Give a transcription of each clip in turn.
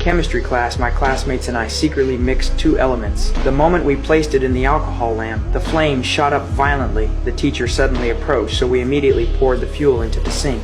chemistry class, my classmates and I secretly mixed two elements. The moment we placed it in the alcohol lamp, the flame shot up violently. The teacher suddenly approached, so we immediately poured the fuel into the sink.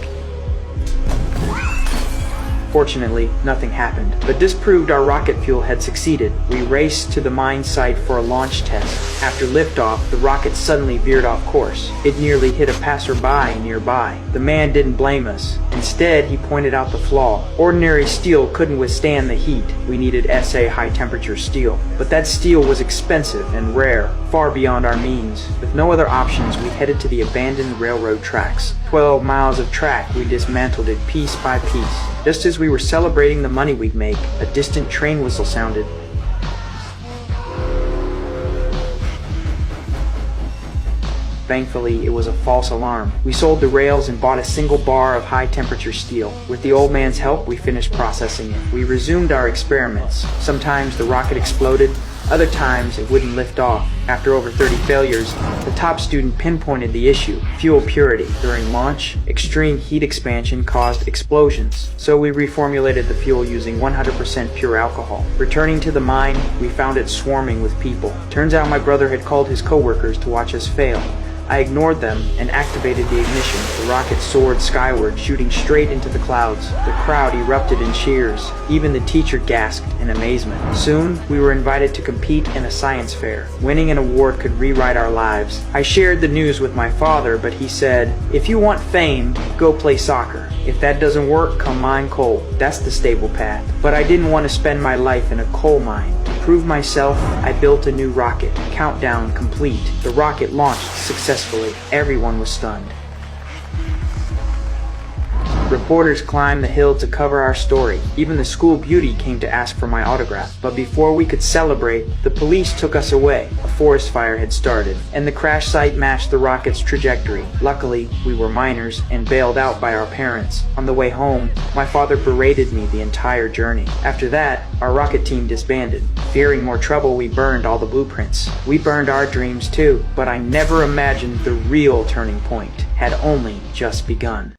Fortunately, nothing happened, but this proved our rocket fuel had succeeded. We raced to the mine site for a launch test. After liftoff, the rocket suddenly veered off course. It nearly hit a passerby nearby. The man didn't blame us. Instead, he pointed out the flaw. Ordinary steel couldn't withstand the heat. We needed SA high-temperature steel. But that steel was expensive and rare, far beyond our means. With no other options, we headed to the abandoned railroad tracks. 12 miles of track, we dismantled it piece by piece. Just as we were celebrating the money we'd make, a distant train whistle sounded. Thankfully, it was a false alarm. We sold the rails and bought a single bar of high-temperature steel. With the old man's help, we finished processing it. We resumed our experiments. Sometimes the rocket exploded, other times it wouldn't lift off. After over 30 failures, the top student pinpointed the issue: fuel purity. During launch, extreme heat expansion caused explosions, so we reformulated the fuel using 100% pure alcohol. Returning to the mine, we found it swarming with people. Turns out my brother had called his coworkers to watch us fail. I ignored them and activated the ignition. The rocket soared skyward, shooting straight into the clouds. The crowd erupted in cheers. Even the teacher gasped in amazement. Soon, we were invited to compete in a science fair. Winning an award could rewrite our lives. I shared the news with my father, but he said, "If you want fame, go play soccer. If that doesn't work, come mine coal. That's the stable path." But I didn't want to spend my life in a coal mine. To prove myself, I built a new rocket. Countdown complete. The rocket launched successfully. Everyone was stunned. Reporters climbed the hill to cover our story. Even the school beauty came to ask for my autograph. But before we could celebrate, the police took us away. A forest fire had started, and the crash site matched the rocket's trajectory. Luckily, we were minors and bailed out by our parents. On the way home, my father berated me the entire journey. After that, our rocket team disbanded. Fearing more trouble, we burned all the blueprints. We burned our dreams too, but I never imagined the real turning point had only just begun.